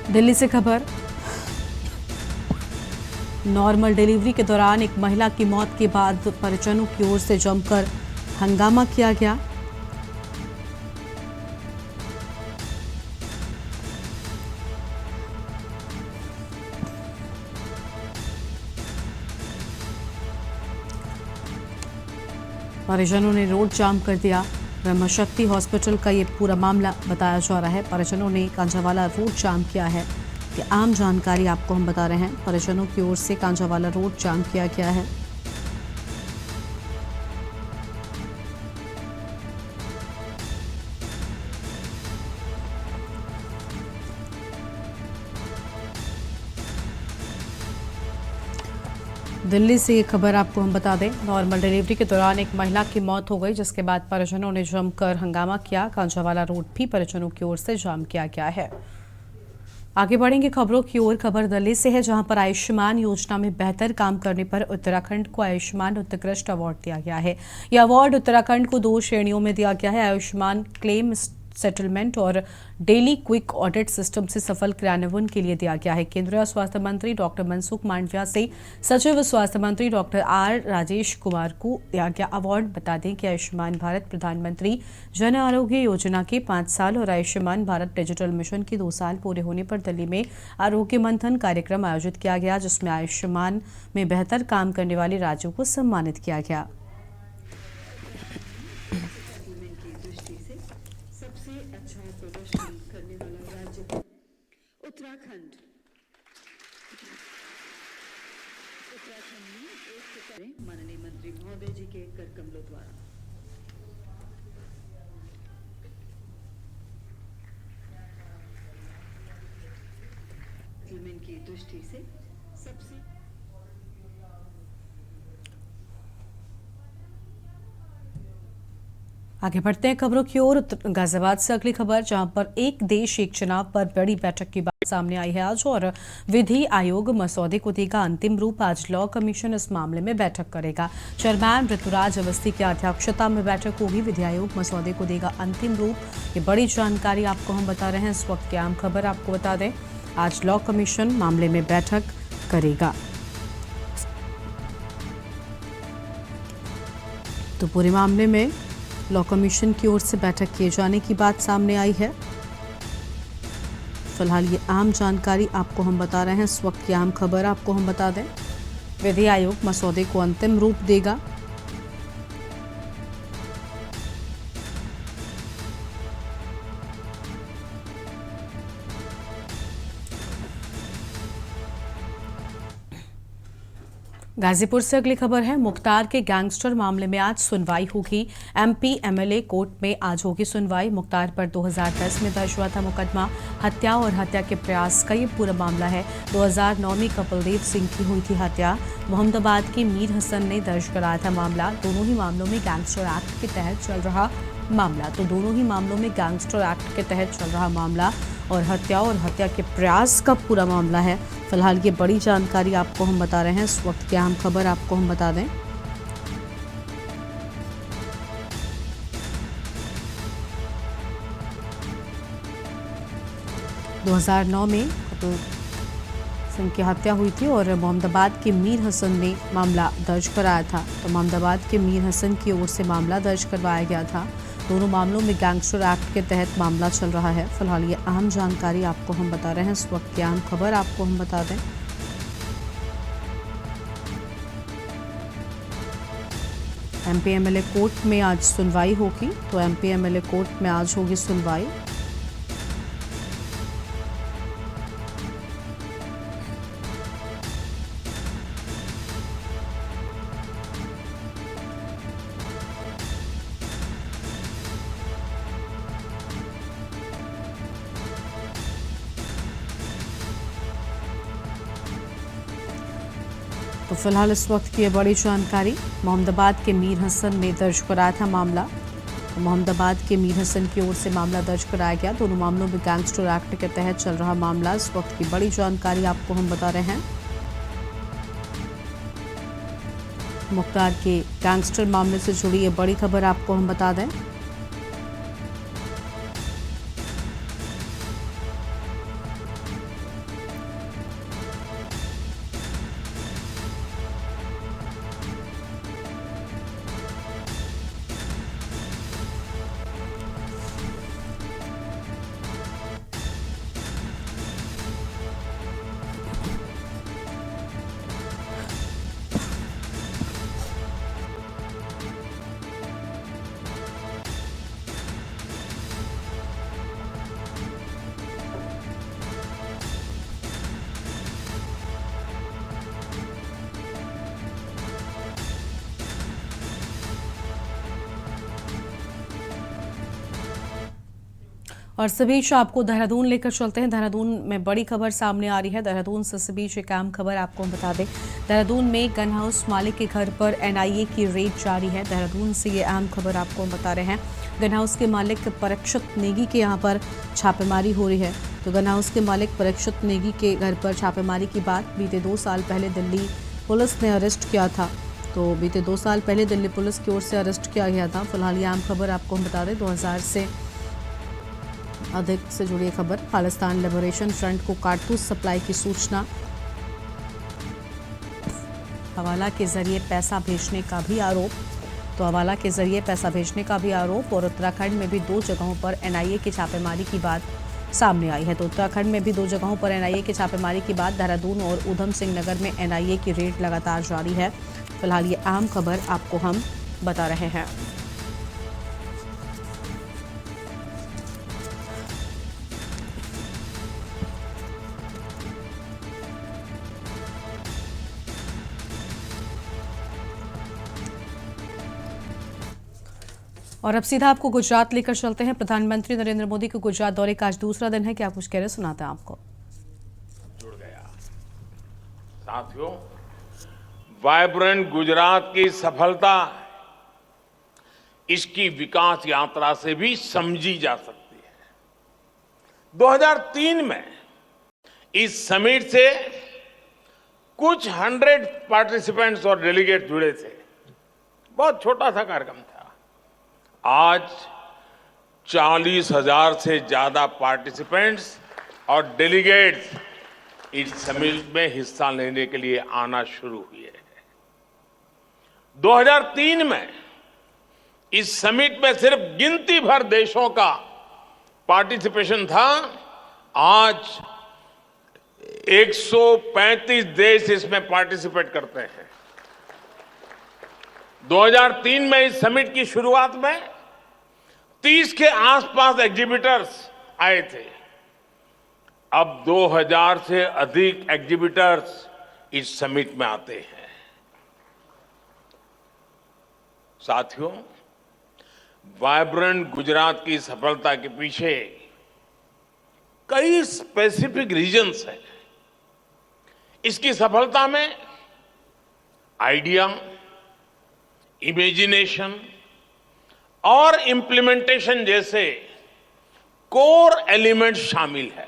Speaker 1: दिल्ली से खबर, नॉर्मल डिलीवरी के दौरान एक महिला की मौत के बाद परिजनों की ओर से जमकर हंगामा किया गया। परिजनों ने रोड जाम कर दिया। ब्रह्मशक्ति हॉस्पिटल का ये पूरा मामला बताया जा रहा है। परिजनों ने कांझावाला रोड जाम किया है। कि आम जानकारी आपको हम बता रहे हैं, परिजनों की ओर से कांझावाला रोड जाम किया गया है। दिल्ली से ये खबर आपको हम बता दें, नॉर्मल डिलीवरी के दौरान एक महिला की मौत हो गई, जिसके बाद परिजनों ने जमकर हंगामा किया। कांझावाला रोड भी परिजनों की ओर से जाम किया गया है। आगे बढ़ेंगे खबरों की ओर। खबर दिल्ली से है, जहां पर आयुष्मान योजना में बेहतर काम करने पर उत्तराखंड को आयुष्मान उत्कृष्ट अवार्ड दिया गया है। यह अवार्ड उत्तराखंड को 2 श्रेणियों में दिया गया है। आयुष्मान क्लेम सेटलमेंट और डेली क्विक ऑडिट सिस्टम से सफल क्रियान्वयन के लिए दिया गया है। केंद्रीय स्वास्थ्य मंत्री डॉक्टर मनसुख मांडविया से सचिव स्वास्थ्य मंत्री डॉक्टर आर राजेश कुमार को दिया गया अवार्ड। बता दें कि आयुष्मान भारत प्रधानमंत्री जन आरोग्य योजना के 5 साल और आयुष्मान भारत डिजिटल मिशन के 2 साल पूरे होने पर दिल्ली में आरोग्य मंथन कार्यक्रम आयोजित किया गया, जिसमें आयुष्मान में बेहतर काम करने वाले राज्यों को सम्मानित किया गया।
Speaker 6: सबसे अच्छा प्रदर्शन करने वाला राज्य उत्तराखंड। उत्तराखंड में एक करें माननीय मंत्री महोदय जी के कर कमलों द्वारा। की दृष्टि से सबसे
Speaker 1: आगे बढ़ते हैं खबरों की ओर। गाजियाबाद से अगली खबर, जहां पर एक देश एक चुनाव पर बड़ी बैठक की बात सामने आई है आज, और विधि आयोग मसौदे को देगा अंतिम रूप। आज लॉ कमीशन इस मामले में बैठक करेगा। चेयरमैन ऋतुराज अवस्थी की अध्यक्षता में बैठक होगी। विधि आयोग मसौदे को देगा अंतिम रूप। ये बड़ी जानकारी आपको हम बता रहे हैं। इस वक्त की आम खबर आपको बता दें, आज लॉ कमीशन मामले में बैठक करेगा। तो पूरे मामले में लॉ कमीशन की ओर से बैठक किए जाने की बात सामने आई है। फिलहाल ये आम जानकारी आपको हम बता रहे हैं। इस वक्त की आम खबर आपको हम बता दें, विधि आयोग मसौदे को अंतिम रूप देगा। गाजीपुर से अगली खबर है, मुख्तार के गैंगस्टर मामले में आज सुनवाई होगी। एमपी एमएलए कोर्ट में आज होगी सुनवाई। मुख्तार पर 2010 में दर्ज हुआ था मुकदमा। हत्या और हत्या के प्रयास का ये पूरा मामला है। 2009 में कपिलदेव सिंह की हुई थी हत्या। मोहम्मदाबाद के मीर हसन ने दर्ज कराया था मामला। दोनों ही मामलों में गैंगस्टर एक्ट के तहत चल रहा मामला। तो दोनों ही मामलों में गैंगस्टर एक्ट के तहत चल रहा मामला और हत्या के प्रयास का पूरा मामला है। फिलहाल ये बड़ी जानकारी आपको हम बता रहे हैं। इस वक्त की अहम खबर आपको हम बता दें, दो 2009 में कपिल सिंह की हत्या हुई थी और मोहम्मदाबाद के मीर हसन ने मामला दर्ज कराया था। तो मोहम्मदाबाद के मीर हसन की ओर से मामला दर्ज करवाया गया था। दोनों मामलों में गैंगस्टर एक्ट के तहत मामला चल रहा है। फिलहाल ये अहम जानकारी आपको हम बता रहे हैं। इस वक्त की अहम खबर आपको हम बता दें, एमपी एमएलए कोर्ट में आज सुनवाई होगी। तो एमपी एमएलए कोर्ट में आज होगी सुनवाई। तो फिलहाल इस वक्त की बड़ी जानकारी, मोहम्मदाबाद के मीर हसन ने दर्ज कराया था मामला। तो मोहम्मदाबाद के मीर हसन की ओर से मामला दर्ज कराया गया। दोनों मामलों में गैंगस्टर एक्ट के तहत चल रहा मामला। इस वक्त की बड़ी जानकारी आपको हम बता रहे हैं। मुख्तार के गैंगस्टर मामले से जुड़ी ये बड़ी खबर आपको हम बता दें। और इस बीच आपको देहरादून लेकर चलते हैं। देहरादून में बड़ी खबर सामने आ रही है। देहरादून से इस बीच एक अहम खबर आपको हम बता दें। देहरादून में गन हाउस मालिक के घर पर एनआईए की रेड जारी है। देहरादून से ये अहम खबर आपको हम बता रहे हैं। गन हाउस के मालिक परीक्षित नेगी के यहाँ पर छापेमारी हो रही है। तो गन हाउस के मालिक परीक्षित नेगी के घर पर छापेमारी की बात बीते 2 साल पहले दिल्ली पुलिस ने अरेस्ट किया था। तो बीते 2 साल पहले दिल्ली पुलिस की ओर से अरेस्ट किया गया था। फिलहाल ये अहम खबर आपको हम बता दें। 2000 से अधिक से जुड़ी खबर। खालिस्तान लिबरेशन फ्रंट को कारतूस सप्लाई की सूचना। हवाला के जरिए पैसा भेजने का भी आरोप। तो हवाला के जरिए पैसा भेजने का भी आरोप। और उत्तराखंड में भी 2 जगहों पर एनआईए की छापेमारी की बात सामने आई है। तो उत्तराखंड में भी 2 जगहों पर एनआईए की छापेमारी की बात। देहरादून और ऊधम सिंह नगर में एनआईए की रेड लगातार जारी है। फिलहाल ये अहम खबर आपको हम बता रहे हैं। और अब सीधा आपको गुजरात लेकर चलते हैं। प्रधानमंत्री नरेंद्र मोदी के गुजरात दौरे का आज दूसरा दिन है। क्या कुछ कह रहे सुनाते हैं आपको।
Speaker 7: जुड़ गया साथियों, वाइब्रेंट गुजरात की सफलता इसकी विकास यात्रा से भी समझी जा सकती है। 2003 में इस समिट से कुछ 100 पार्टिसिपेंट्स और डेलीगेट जुड़े थे। बहुत छोटा सा कार्यक्रम था। आज 40,000 से ज्यादा पार्टिसिपेंट्स और डेलीगेट्स इस समिट में हिस्सा लेने के लिए आना शुरू हुए हैं। 2003 में इस समिट में सिर्फ गिनती भर देशों का पार्टिसिपेशन था। आज 135 देश इसमें पार्टिसिपेट करते हैं। 2003 में इस समिट की शुरुआत में 30 के आसपास एग्जीबिटर्स आए थे। अब 2000 से अधिक एग्जीबिटर्स इस समिट में आते हैं। साथियों, वाइब्रेंट गुजरात की सफलता के पीछे कई स्पेसिफिक रीजंस हैं। इसकी सफलता में आइडिया, इमेजिनेशन और इम्प्लीमेंटेशन जैसे कोर एलिमेंट शामिल है।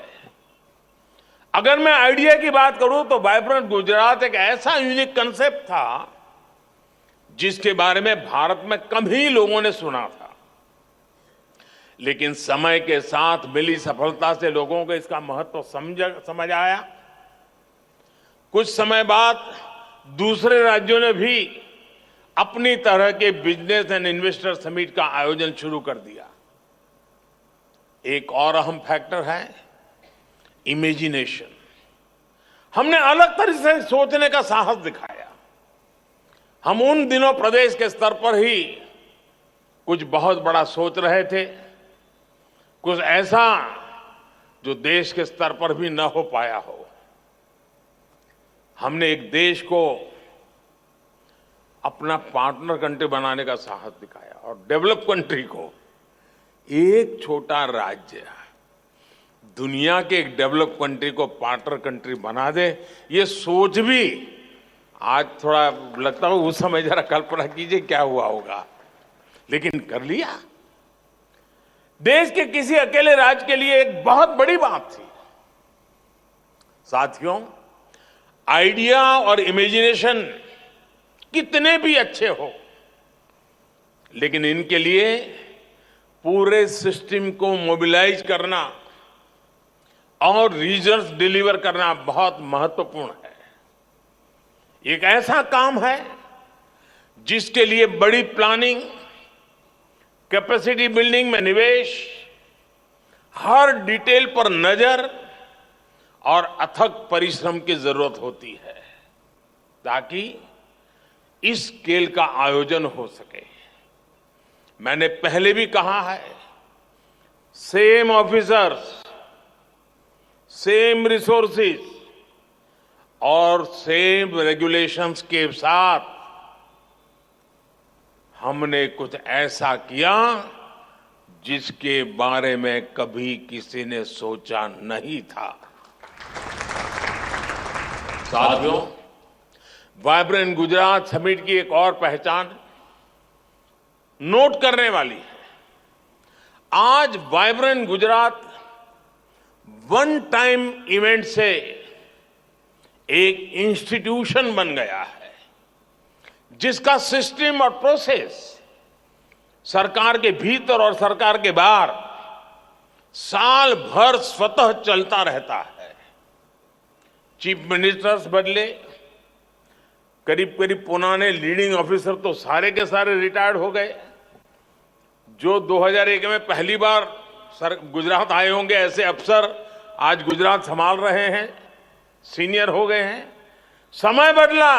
Speaker 7: अगर मैं आइडिया की बात करूं तो वाइब्रेंट गुजरात एक ऐसा यूनिक कंसेप्ट था जिसके बारे में भारत में कम ही लोगों ने सुना था। लेकिन समय के साथ मिली सफलता से लोगों को इसका महत्व समझ आया। कुछ समय बाद दूसरे राज्यों ने भी अपनी तरह के बिजनेस एंड इन्वेस्टर समिट का आयोजन शुरू कर दिया। एक और अहम फैक्टर है इमेजिनेशन। हमने अलग तरह से सोचने का साहस दिखाया। हम उन दिनों प्रदेश के स्तर पर ही कुछ बहुत बड़ा सोच रहे थे, कुछ ऐसा जो देश के स्तर पर भी न हो पाया हो। हमने एक देश को अपना पार्टनर कंट्री बनाने का साहस दिखाया और डेवलप कंट्री को एक छोटा राज्य दुनिया के एक डेवलप कंट्री को पार्टनर कंट्री बना दे, ये सोच भी आज थोड़ा लगता हो। उस समय जरा कल्पना कीजिए क्या हुआ होगा, लेकिन कर लिया। देश के किसी अकेले राज्य के लिए एक बहुत बड़ी बात थी। साथियों, आइडिया और इमेजिनेशन कितने भी अच्छे हो, लेकिन इनके लिए पूरे सिस्टम को मोबिलाइज करना और रिजल्ट्स डिलीवर करना बहुत महत्वपूर्ण है। एक ऐसा काम है जिसके लिए बड़ी प्लानिंग, कैपेसिटी बिल्डिंग में निवेश, हर डिटेल पर नजर और अथक परिश्रम की जरूरत होती है ताकि इस स्केल का आयोजन हो सके। मैंने पहले भी कहा है, सेम ऑफिसर्स, सेम रिसोर्सेज और सेम रेगुलेशंस के साथ हमने कुछ ऐसा किया जिसके बारे में कभी किसी ने सोचा नहीं था। साथियों, वाइब्रेंट गुजरात समिट की एक और पहचान नोट करने वाली है। आज vibrant Gujarat one time event से एक इंस्टीट्यूशन बन गया है, जिसका सिस्टम और प्रोसेस सरकार के भीतर और सरकार के बाहर साल भर स्वतः चलता रहता है। चीफ मिनिस्टर्स बदले, करीब करीब पुराने लीडिंग ऑफिसर तो सारे के सारे रिटायर्ड हो गए। जो 2001 में पहली बार गुजरात आए होंगे ऐसे अफसर आज गुजरात संभाल रहे हैं, सीनियर हो गए हैं। समय बदला,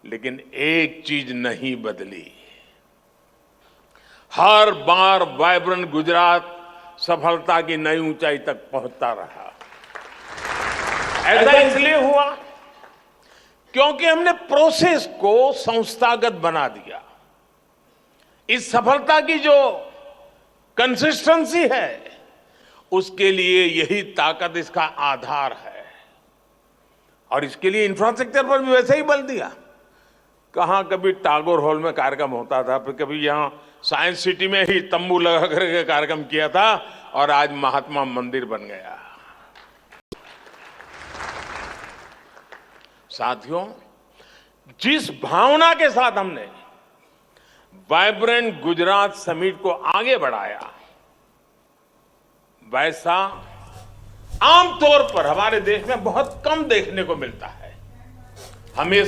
Speaker 7: लेकिन एक चीज नहीं बदली। हर बार वाइब्रेंट गुजरात सफलता की नई ऊंचाई तक पहुंचता रहा। ऐसा इसलिए हुआ क्योंकि हमने प्रोसेस को संस्थागत बना दिया। इस सफलता की जो कंसिस्टेंसी है, उसके लिए यही ताकत इसका आधार है। और इसके लिए इंफ्रास्ट्रक्चर पर भी वैसे ही बल दिया। कहां कभी टागोर हॉल में कार्यक्रम होता था, फिर कभी यहां साइंस सिटी में ही तंबू लगा करके कार्यक्रम किया था, और आज महात्मा मंदिर बन गया। साथियों, जिस भावना के साथ हमने वाइब्रेंट गुजरात समिट को आगे बढ़ाया, वैसा आमतौर पर हमारे देश में बहुत कम देखने को मिलता है। हमें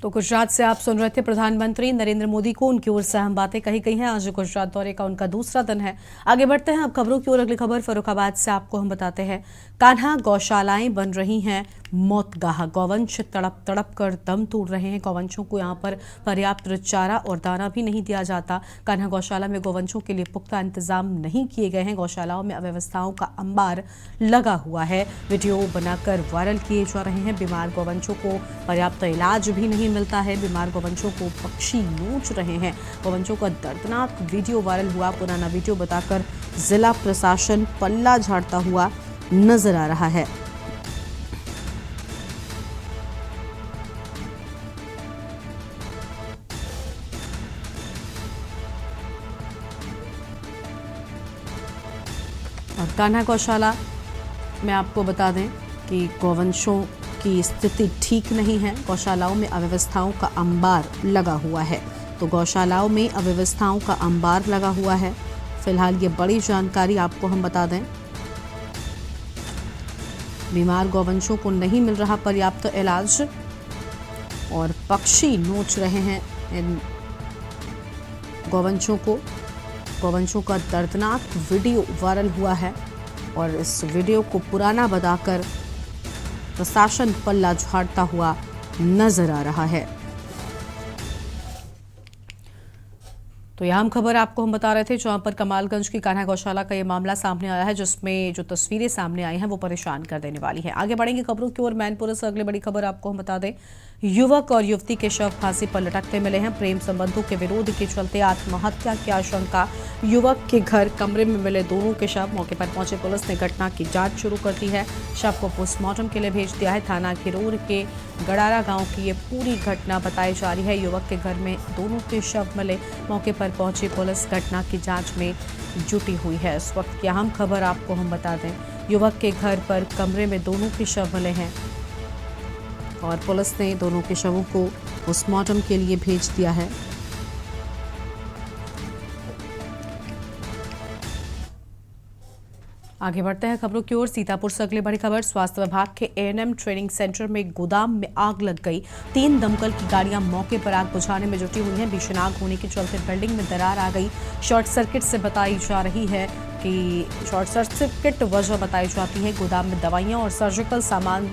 Speaker 1: तो गुजरात से आप सुन रहे थे प्रधानमंत्री नरेंद्र मोदी को, उनकी ओर से अहम बातें कही गई हैं। आज गुजरात दौरे का उनका दूसरा दिन है। आगे बढ़ते हैं अब खबरों की ओर। अगली खबर फर्रुखाबाद से आपको हम बताते हैं। कान्हा गौशालाएं बन रही हैं मौतगाह। गौवंश तड़प तड़प कर दम तोड़ रहे हैं। गौवंशों को यहां पर पर्याप्त चारा और दाना भी नहीं दिया जाता। कान्हा गौशाला में गौवंशों के लिए पुख्ता इंतजाम नहीं किए गए हैं। गौशालाओं में अव्यवस्थाओं का अंबार लगा हुआ है। वीडियो बनाकर वायरल किए जा रहे हैं। बीमार गौवंशों को पर्याप्त इलाज भी नहीं मिलता है। बीमार गौवंशों को पक्षी नोच रहे हैं। गौवंशों का दर्दनाक वीडियो वायरल हुआ। पुराना वीडियो बताकर जिला प्रशासन पल्ला झाड़ता हुआ नजर आ रहा है। और कान्हा गौशाला में आपको बता दें कि गौवंशों की स्थिति ठीक नहीं है। गौशालाओं में अव्यवस्थाओं का अंबार लगा हुआ है। तो गौशालाओं में अव्यवस्थाओं का अंबार लगा हुआ है। फिलहाल ये बड़ी जानकारी आपको हम बता दें। बीमार गौवंशों को नहीं मिल रहा पर्याप्त इलाज और पक्षी नोच रहे हैं इन गौवंशों को। गौवंशों का दर्दनाक वीडियो वायरल हुआ है और इस वीडियो को पुराना बताकर प्रशासन पल्ला झाड़ता हुआ नजर आ रहा है। तो यह अहम खबर आपको हम बता रहे थे, जहां पर कमालगंज की कान्हा गौशाला का ये मामला सामने आया है, जिसमें जो तस्वीरें सामने आई हैं वो परेशान कर देने वाली है। आगे बढ़ेंगे खबरों की ओर। मैनपुरा से अगली बड़ी खबर आपको हम बता दें। युवक और युवती के शव फांसी पर लटकते मिले हैं। प्रेम संबंधों के विरोध के चलते आत्महत्या की आशंका। युवक के घर कमरे में मिले दोनों के शव। मौके पर पहुंचे पुलिस ने घटना की जांच शुरू कर दी है। शव को पोस्टमार्टम के लिए भेज दिया है। थाना खिरोर के गड़ारा गांव की ये पूरी घटना बताई जा रही है। युवक के घर में दोनों के शव मिले। मौके पर पहुंची पुलिस घटना की जांच में जुटी हुई है। इस वक्त की अहम खबर आपको हम बता दें। युवक के घर पर कमरे में दोनों के शव मिले हैं और पुलिस ने दोनों के शवों को पोस्टमार्टम के लिए भेज दिया है। आगे बढ़ते हैं खबरों की ओर। सीतापुर से अगली बड़ी खबर। स्वास्थ्य विभाग के एएनएम ट्रेनिंग सेंटर में गोदाम में आग लग गई। 3 दमकल की गाड़ियां मौके पर आग बुझाने में जुटी हुई हैं। भीषण आग होने के चलते बिल्डिंग में दरार आ गई। शॉर्ट सर्किट से बताई जा रही है कि शॉर्ट सर्किट वजह बताई जाती है। गोदाम में दवाइयां और सर्जिकल सामान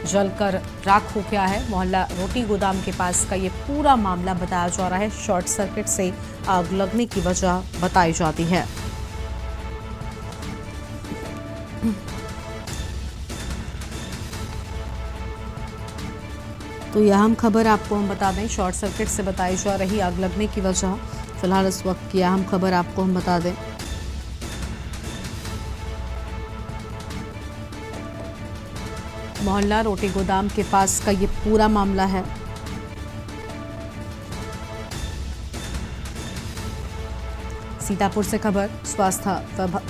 Speaker 1: जलकर राख हो गया है। मोहल्ला रोटी गोदाम के पास का ये पूरा मामला बताया जा रहा है। शॉर्ट सर्किट से आग लगने की वजह बताई जाती है। तो यह अहम खबर आपको हम बता दें। शॉर्ट सर्किट से बताई जा रही आग लगने की वजह फिलहाल इस वक्त की अहम खबर आपको हम बता दें। मोहल्ला रोटी गोदाम के पास का ये पूरा मामला है। सीतापुर से खबर, स्वास्थ्य विभाग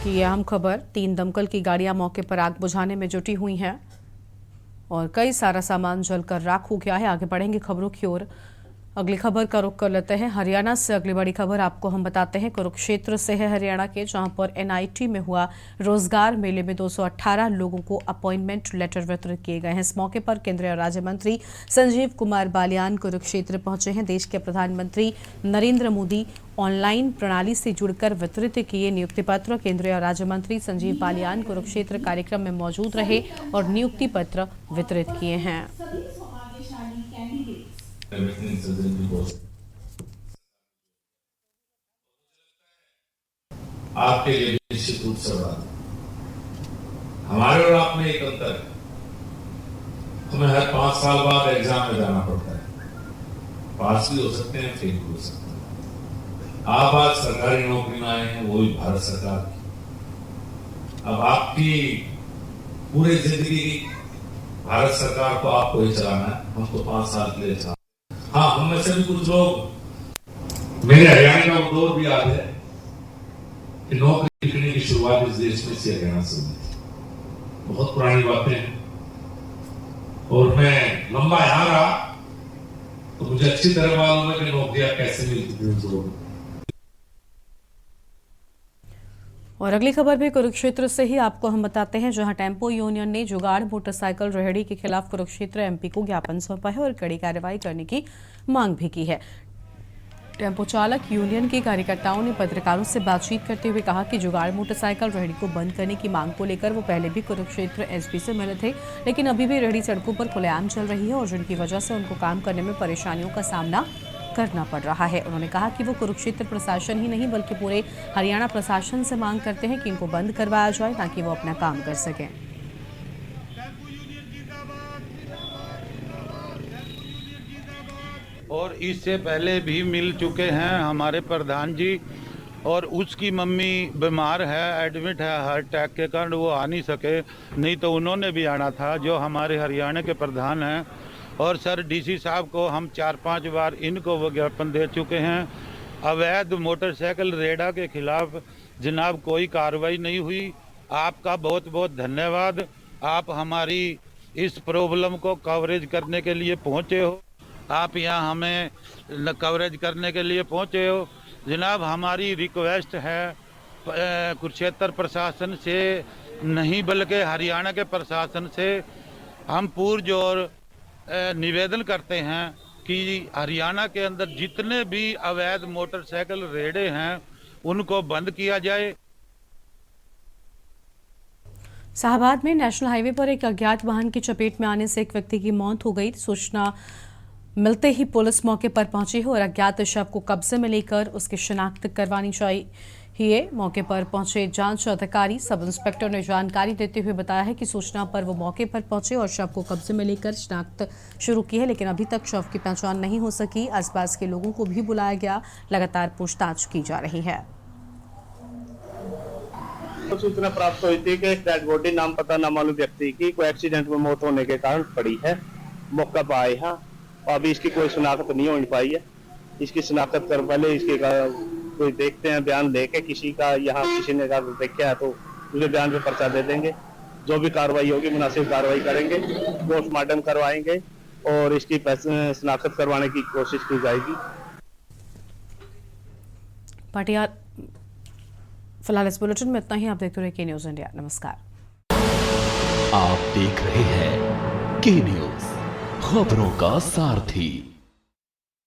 Speaker 1: की ये अहम खबर। 3 दमकल की गाड़ियां मौके पर आग बुझाने में जुटी हुई हैं और कई सारा सामान जलकर राख हो गया है। आगे बढ़ेंगे खबरों की ओर। अगली खबर का रुख कर लेते हैं हरियाणा से। अगली बड़ी खबर आपको हम बताते हैं कुरुक्षेत्र से है, हरियाणा के, जहां पर एनआईटी में हुआ रोजगार मेले में 218 लोगों को अपॉइंटमेंट लेटर वितरित किए गए हैं। इस मौके पर केंद्रीय राज्य मंत्री संजीव कुमार बालियान कुरुक्षेत्र पहुंचे हैं। देश के प्रधानमंत्री नरेंद्र मोदी ऑनलाइन प्रणाली से जुड़कर वितरित किए नियुक्ति पत्र। केंद्रीय राज्य मंत्री संजीव बालियान कुरुक्षेत्र कार्यक्रम में मौजूद रहे और नियुक्ति पत्र वितरित किए हैं।
Speaker 8: आपके लिए निश्चित रूप से बड़ा हमारे और आप में एक अंतर है। हमें हर 5 साल बाद एग्जाम में जाना पड़ता है। पास भी हो सकते हैं, फेल भी हो सकते हैं। आप आज सरकारी नौकरी में आए हैं, वो भी भारत सरकार की। अब आपकी पूरी जिंदगी भारत सरकार को आपको ही चलाना है, हमको 5 साल के लिए चलाना। हाँ, हम में से भी कुछ लोग, मेरे हरियाणा का वो दौर भी याद है कि नौकरी लिखने की शुरुआत इस देश में से हरियाणा से हुई थी। बहुत पुरानी बातें हैं और मैं लंबा यहाँ रहा तो मुझे अच्छी तरह मालूम है कि नौकरियां कैसे मिलती थी।
Speaker 1: और अगली खबर भी कुरुक्षेत्र से ही आपको हम बताते हैं, जहां टेम्पो यूनियन ने जुगाड़ मोटरसाइकिल रेहड़ी के खिलाफ कुरुक्षेत्र एमपी को ज्ञापन सौंपा है और कड़ी कार्रवाई करने की मांग भी की है। टेम्पो चालक यूनियन के कार्यकर्ताओं ने पत्रकारों से बातचीत करते हुए कहा कि जुगाड़ मोटरसाइकिल रेहड़ी को बंद करने की मांग को लेकर वो पहले भी कुरुक्षेत्र एसपी से मिले थे, लेकिन अभी भी रेहड़ी सड़कों पर खुलेआम चल रही है और जिनकी वजह से उनको काम करने में परेशानियों का सामना करना पड़ रहा है। उन्होंने कहा कि वो कुरुक्षेत्र प्रशासन ही नहीं बल्कि पूरे हरियाणा प्रशासन से मांग करते हैं कि इनको बंद करवाया जाए ताकि वो अपना काम कर सकें।
Speaker 9: और इससे पहले भी मिल चुके हैं हमारे प्रधान जी, और उसकी मम्मी बीमार है, एडमिट है हार्ट अटैक के कारण, वो आ नहीं सके, नहीं तो उन्होंने भी आना था, जो हमारे हरियाणा के प्रधान हैं। और सर डीसी साहब को हम 4-5 बार इनको विज्ञापन दे चुके हैं। अवैध मोटरसाइकिल रेड़ा के खिलाफ जनाब कोई कार्रवाई नहीं हुई। आपका बहुत बहुत धन्यवाद। आप हमारी इस प्रॉब्लम को कवरेज करने के लिए पहुंचे हो। आप यहाँ हमें कवरेज करने के लिए पहुंचे हो। जनाब हमारी रिक्वेस्ट है कुरुक्षेत्र प्रशासन से नहीं बल्कि हरियाणा के प्रशासन से हम पुरजोर निवेदन करते हैं कि हरियाणा के अंदर जितने भी अवैध मोटरसाइकिल रेड़े हैं उनको बंद किया जाए।
Speaker 1: शाहबाद में नेशनल हाईवे पर एक अज्ञात वाहन की चपेट में आने से एक व्यक्ति की मौत हो गई। सूचना मिलते ही पुलिस मौके पर पहुंची है और अज्ञात शव को कब्जे में लेकर उसकी शिनाख्त करवानी चाहिए। मौके पर पहुंचे जांच अधिकारी सब इंस्पेक्टर ने जानकारी देते हुए बताया है कि सूचना पर वो मौके पर पहुंचे और शव को कब्जे में लेकर शिनाख्त शुरू की है, लेकिन अभी तक शव की पहचान नहीं हो सकी। आसपास के लोगों को भी बुलाया गया, लगातार पूछताछ की जा रही है।
Speaker 3: सूचना प्राप्त हुई थी कि डेड बॉडी नाम पता न मालूम व्यक्ति की कोई एक्सीडेंट में मौत होने के कारण पड़ी है। मौका पर आए हैं, अभी इसकी कोई शिनाख्त नहीं हो पाई है। इसकी शिनाख्त कर पहले इसके कोई देखते हैं, बयान लेके किसी का, यहाँ किसी ने देखा है तो उसके बयान पे पर्चा दे देंगे। जो भी कार्रवाई होगी मुनासिब कार्रवाई करेंगे, पोस्टमार्टम करवाएंगे और इसकी शिनाख्त करवाने की कोशिश की जाएगी।
Speaker 1: पाटियार, फिलहाल इस बुलेटिन में इतना ही। आप देखते रहिए के न्यूज इंडिया। नमस्कार।
Speaker 2: आप देख रहे हैं के न्यूज, खबरों का सारथी।